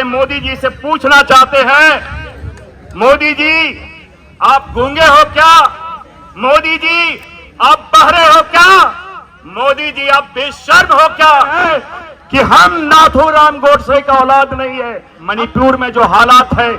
मोदी जी से पूछना चाहते हैं, मोदी जी आप गूंगे हो क्या? मोदी जी आप बहरे हो क्या? मोदी जी आप बेशर्म हो क्या कि हम नाथूराम गोडसे का औलाद नहीं है? मणिपुर में जो हालात है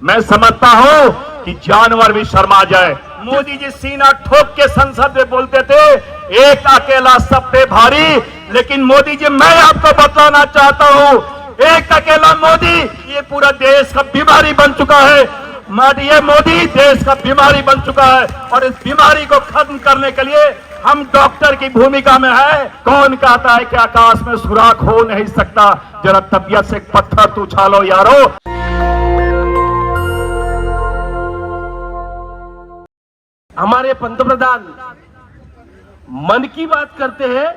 मैं समझता हूं कि जानवर भी शर्मा जाए। मोदी जी सीना ठोक के संसद में बोलते थे एक अकेला सब पे भारी, लेकिन मोदी जी मैं आपको बताना चाहता हूं एक अकेला मोदी ये पूरा देश का बीमारी बन चुका है। ये मोदी देश का बीमारी बन चुका है और इस बीमारी को खत्म करने के लिए हम डॉक्टर की भूमिका में है। कौन कहता है कि आकाश में सुराख हो नहीं सकता? जरा तबीयत से एक पत्थर तो उछालो यारो। हमारे पंतप्रधान मन की बात करते हैं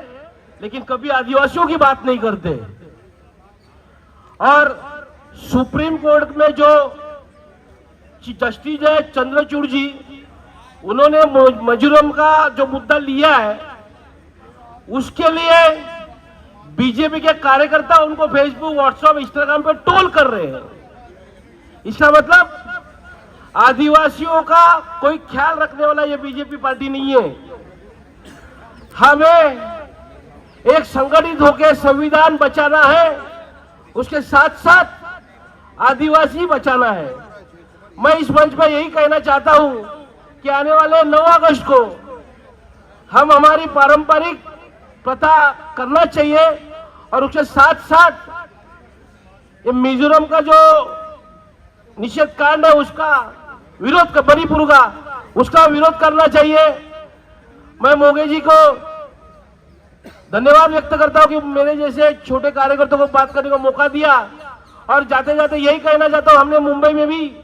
लेकिन कभी आदिवासियों की बात नहीं करते। और सुप्रीम कोर्ट में जो जस्टिस है चंद्रचूड़ जी, उन्होंने मिजोरम का जो मुद्दा लिया है उसके लिए बीजेपी के कार्यकर्ता उनको फेसबुक, व्हाट्सएप, इंस्टाग्राम पे ट्रोल कर रहे हैं। इसका मतलब आदिवासियों का कोई ख्याल रखने वाला ये बीजेपी पार्टी नहीं है। हमें एक संगठित होकर संविधान बचाना है, उसके साथ साथ आदिवासी बचाना है। मैं इस मंच पर यही कहना चाहता हूं कि आने वाले 9 अगस्त को हम हमारी पारंपरिक प्रथा करना चाहिए और उसके साथ साथ ये मिजोरम का जो निषेध कांड है उसका विरोध कर, मणिपुर का उसका विरोध करना चाहिए। मैं मोगे जी को धन्यवाद व्यक्त करता हूं कि मेरे जैसे छोटे कार्यकर्ताओं को बात करने का मौका दिया। और जाते जाते यही कहना चाहता हूं, हमने मुंबई में भी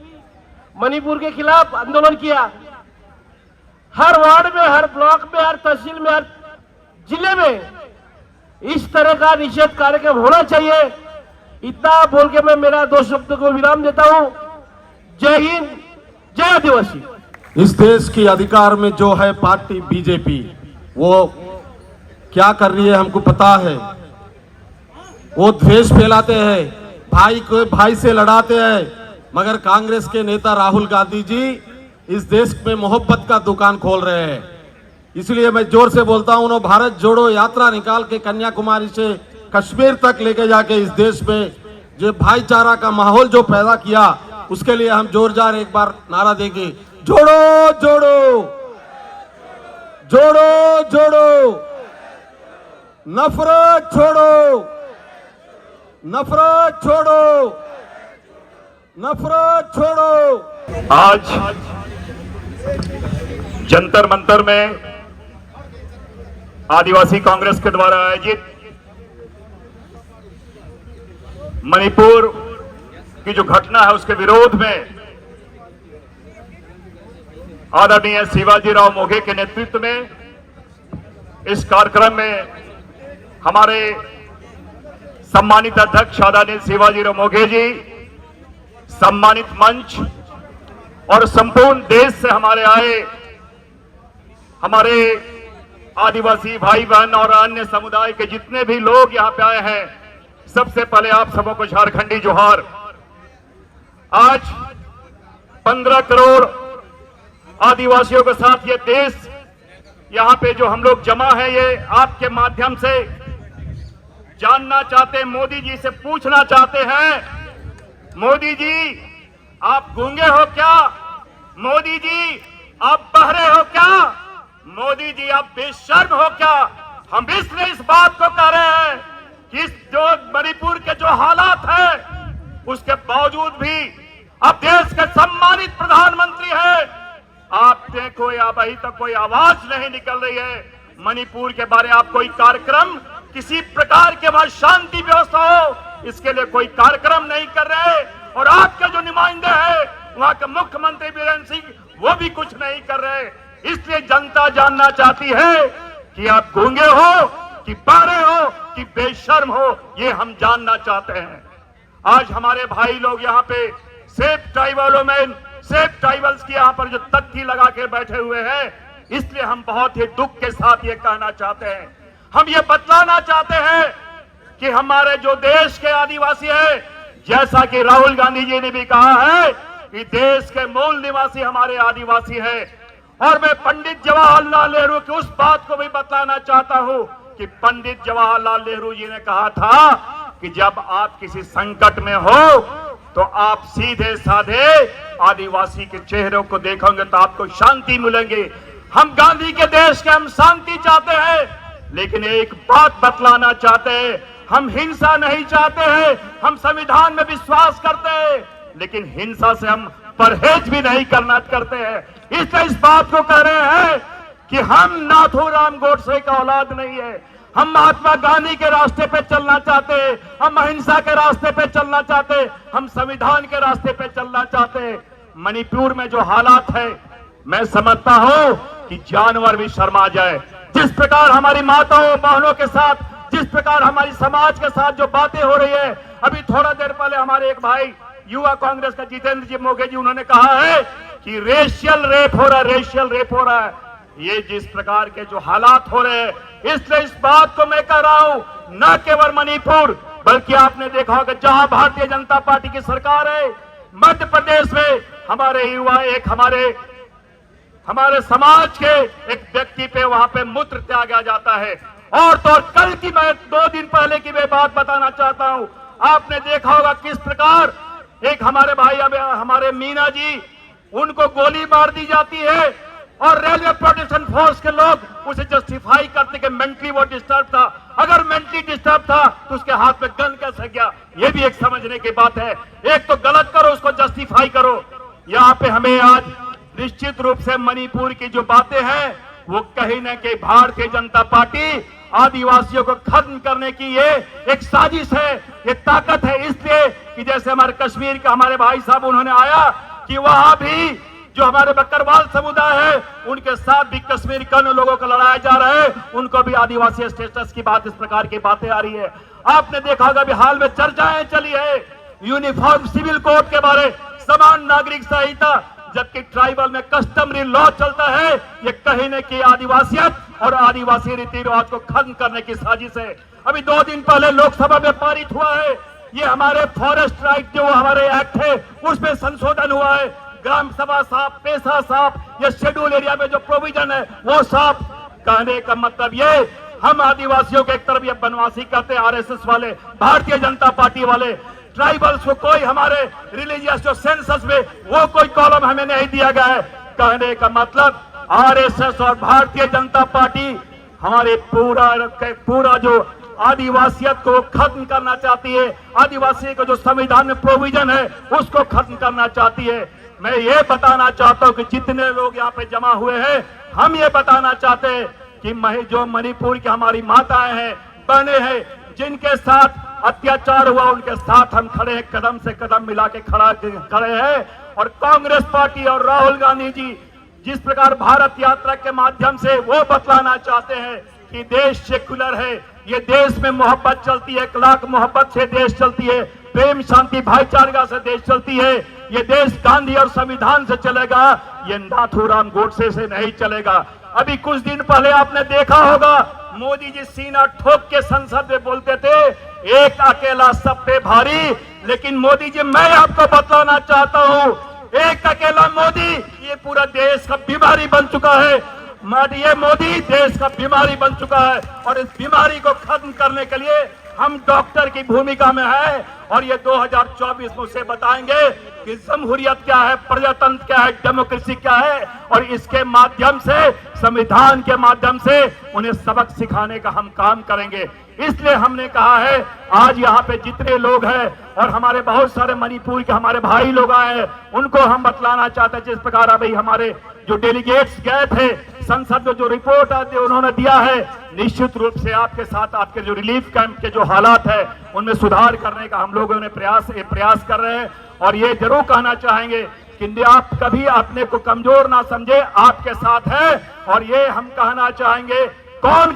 मणिपुर के खिलाफ आंदोलन किया। हर वार्ड में, हर ब्लॉक में, हर तहसील में, हर जिले में इस तरह का निषेध कार्यक्रम होना चाहिए। इतना बोल के मैं मेरा 2 शब्दों को विराम देता हूं। जय हिंद, जय आदिवासी। इस देश की अधिकार में जो है पार्टी बीजेपी, वो क्या कर रही है हमको पता है। वो द्वेष फैलाते हैं, भाई को भाई से लड़ाते हैं। मगर कांग्रेस के नेता राहुल गांधी जी इस देश में मोहब्बत का दुकान खोल रहे हैं। इसलिए मैं जोर से बोलता हूं, उन्होंने भारत जोड़ो यात्रा निकाल के कन्याकुमारी से कश्मीर तक लेके जाके इस देश में जो भाईचारा का माहौल जो पैदा किया, उसके लिए हम जोरदार एक बार नारा देंगे, जोड़ो जोड़ो, जोड़ो जोड़ो, नफरत छोड़ो, नफरत छोड़ो, नफरत छोड़ो। आज जंतर मंतर में आदिवासी कांग्रेस के द्वारा आयोजित मणिपुर की जो घटना है उसके विरोध में आदरणीय शिवाजीराव मोघे के नेतृत्व में इस कार्यक्रम में हमारे सम्मानित अध्यक्ष आदरणीय शिवाजीराव मोघे जी, सम्मानित मंच और संपूर्ण देश से हमारे आए हमारे आदिवासी भाई बहन और अन्य समुदाय के जितने भी लोग यहां पे आए हैं, सबसे पहले आप सबों को झारखंडी जोहार। आज 15 करोड़ आदिवासियों के साथ ये देश यहां पे जो हम लोग जमा है, ये आपके माध्यम से जानना चाहते, मोदी जी से पूछना चाहते हैं, मोदी जी आप गूंगे हो क्या? मोदी जी आप बहरे हो क्या? मोदी जी आप बेशर्म हो क्या? हम इसलिए इस बात को कह रहे हैं कि इस जो मणिपुर के जो हालात हैं उसके बावजूद भी अब देश के सम्मानित प्रधानमंत्री हैं, आपने कोई अभी तक कोई आवाज नहीं निकल रही है। मणिपुर के बारे में आप कोई कार्यक्रम, किसी प्रकार के वहां शांति व्यवस्था हो, इसके लिए कोई कार्यक्रम नहीं कर रहे। और आपके जो नुमाइंदे हैं वहां के मुख्यमंत्री बीरेंद्र सिंह, वो भी कुछ नहीं कर रहे। इसलिए जनता जानना चाहती है कि आप गूंगे हो कि बहरे हो कि बेशर्म हो, ये हम जानना चाहते हैं। आज हमारे भाई लोग यहाँ पे सेफ ट्राइबलों में, सेफ ट्राइबल्स की यहाँ पर जो तख्ती लगा के बैठे हुए हैं, इसलिए हम बहुत ही दुख के साथ ये कहना चाहते हैं, हम ये बतलाना चाहते हैं कि हमारे जो देश के आदिवासी हैं, जैसा कि राहुल गांधी जी ने भी कहा है कि देश के मूल निवासी हमारे आदिवासी हैं। और मैं पंडित जवाहरलाल नेहरू की उस बात को भी बतलाना चाहता हूं कि पंडित जवाहरलाल नेहरू जी ने कहा था कि जब आप किसी संकट में हो तो आप सीधे साधे आदिवासी के चेहरों को देखोगे तो आपको शांति मिलेंगे। हम गांधी के देश के हम शांति चाहते हैं, लेकिन एक बात बतलाना चाहते हैं, हम हिंसा नहीं चाहते हैं। हम संविधान में विश्वास करते हैं, लेकिन हिंसा से हम परहेज भी नहीं करना करते हैं। इसलिए इस बात को कह रहे हैं कि हम नाथूराम गोडसे का औलाद नहीं है। हम महात्मा गांधी के रास्ते पे चलना चाहते हैं, हम अहिंसा के रास्ते पे चलना चाहते हैं, हम संविधान के रास्ते पे चलना चाहते हैं। मणिपुर में जो हालात है, मैं समझता हूं कि जानवर भी शर्मा जाए। जिस प्रकार हमारी माताओं बहनों के साथ, जिस प्रकार हमारी समाज के साथ जो बातें हो रही है, अभी थोड़ा देर पहले हमारे एक भाई युवा कांग्रेस का जितेंद्र जी मोघे जी, उन्होंने कहा है कि रेशियल रेप हो रहा है। ये जिस प्रकार के जो हालात हो रहे हैं, इसलिए इस बात को मैं कह रहा हूं, न केवल मणिपुर बल्कि आपने देखा होगा जहां भारतीय जनता पार्टी की सरकार है, मध्य प्रदेश में हमारे युवा एक हमारे समाज के एक व्यक्ति पे वहां पे मूत्र त्यागा जाता है। और तो और कल की मैं 2 दिन पहले की मैं बात बताना चाहता हूं। आपने देखा होगा किस प्रकार एक हमारे भाई हमारे मीना जी, उनको गोली मार दी जाती है और रेलवे प्रोटेक्शन फोर्स के लोग उसे जस्टिफाई करते कि मेंटली वो डिस्टर्ब था। अगर मेंटली डिस्टर्ब था तो उसके हाथ में गन कैसे गया, ये भी एक समझने की बात है। एक तो गलत करो, उसको जस्टिफाई करो। यहाँ पे हमें आज निश्चित रूप से मणिपुर की जो बातें हैं वो कहीं न कहीं भारतीय जनता पार्टी आदिवासियों को खत्म करने की ये एक साजिश है, ये ताकत है। इसलिए कि जैसे हमारे कश्मीर के हमारे भाई साहब उन्होंने आया कि वहां भी जो हमारे बकरवाल समुदाय है उनके साथ भी कश्मीर के अन्य लोगों को लड़ाया जा रहा है, उनको भी आदिवासी स्टेटस की बात, इस प्रकार की बातें आ रही है। आपने देखा होगा अभी हाल में चर्चाएं चली है यूनिफॉर्म सिविल कोड के बारे, समान नागरिक संहिता, जबकि ट्राइबल में कस्टमरी लॉ चलता है। ये कहीं न कहीं आदिवासियत और आदिवासी रीति रिवाज को खत्म करने की साजिश है। अभी 2 दिन पहले लोकसभा में पारित हुआ है, ये हमारे फॉरेस्ट राइट जो हमारे एक्ट है उसमें संशोधन हुआ है। ग्राम सभा साफ, पेशा साफ, ये शेड्यूल एरिया में जो प्रोविजन है वो साफ। कहने का मतलब ये, हम आदिवासियों के एक तरफ ये बनवासी करते आरएसएस वाले, भारतीय जनता पार्टी वाले, ट्राइबल्स को कोई हमारे रिलीजियस जो सेंसस में वो कोई कॉलम हमें नहीं दिया गया है। कहने का मतलब आरएसएस और भारतीय जनता पार्टी हमारे पूरा जो आदिवासियत को खत्म करना चाहती है, आदिवासी को जो संविधान में प्रोविजन है उसको खत्म करना चाहती है। मैं ये बताना चाहता हूं कि जितने लोग यहाँ पे जमा हुए हैं, हम ये बताना चाहते हैं कि जो मणिपुर की हमारी माताएं हैं, बहनें हैं, जिनके साथ अत्याचार हुआ उनके साथ हम खड़े हैं, कदम से कदम मिला के खड़े हैं। और कांग्रेस पार्टी और राहुल गांधी जी जिस प्रकार भारत यात्रा के माध्यम से वो बतलाना चाहते हैं कि देश सेक्युलर है, ये देश में मोहब्बत चलती है, अखलाक मोहब्बत से देश चलती है, प्रेम शांति भाईचारा से देश चलती है, ये देश गांधी और संविधान से चलेगा, ये नाथूराम गोडसे से नहीं चलेगा। अभी कुछ दिन पहले आपने देखा होगा मोदी जी सीना ठोक के संसद में बोलते थे एक अकेला सब पे भारी, लेकिन मोदी जी मैं आपको बतलाना चाहता हूं, एक अकेला मोदी ये पूरा देश का बीमारी बन चुका है। ये मोदी देश का बीमारी बन चुका है और इस बीमारी को खत्म करने के लिए हम डॉक्टर की भूमिका में है। और ये 2024 में उसे बताएंगे कि जमहूरियत क्या है, प्रजातंत्र क्या है, डेमोक्रेसी क्या है, और इसके माध्यम से, संविधान के माध्यम से उन्हें सबक सिखाने का हम काम करेंगे। इसलिए हमने कहा है आज यहाँ पे जितने लोग हैं और हमारे बहुत सारे मणिपुर के हमारे भाई लोग आए हैं, उनको हम बतलाना चाहते हैं। जिस प्रकार अभी हमारे जो डेलीगेट्स गए थे संसद में, जो रिपोर्ट उन्होंने दिया है, निश्चित रूप से आपके साथ आपके जो रिलीफ कैंप के जो हालात है उनमें सुधार करने का हम लोगों ने प्रयास कर रहे हैं। और ये जरूर कहना चाहेंगे कि आप कभी अपने को कमजोर ना समझे, आपके साथ है। और ये हम कहना चाहेंगे, कौन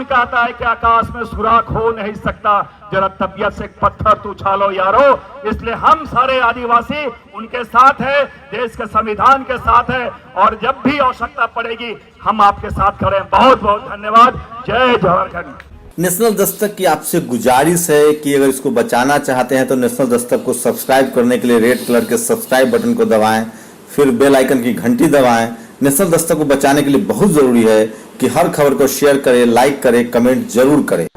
कहता है कि आकाश में सुराख हो नहीं सकता, जरा तबियत से पत्थर तो उछालो यारो। इसलिए हम सारे आदिवासी उनके साथ है, देश के संविधान के साथ है, और जब भी आवश्यकता पड़ेगी हम आपके साथ खड़े हैं। बहुत बहुत धन्यवाद। जय झारखंड। नेशनल दस्तक की आपसे गुजारिश है कि अगर इसको बचाना चाहते हैं तो नेशनल दस्तक को सब्सक्राइब करने के लिए रेड कलर के सब्सक्राइब बटन को दबाएं, फिर बेल आइकन की घंटी दबाएं। नेशनल दस्तक को बचाने के लिए बहुत ज़रूरी है कि हर खबर को शेयर करें, लाइक करें, कमेंट जरूर करें।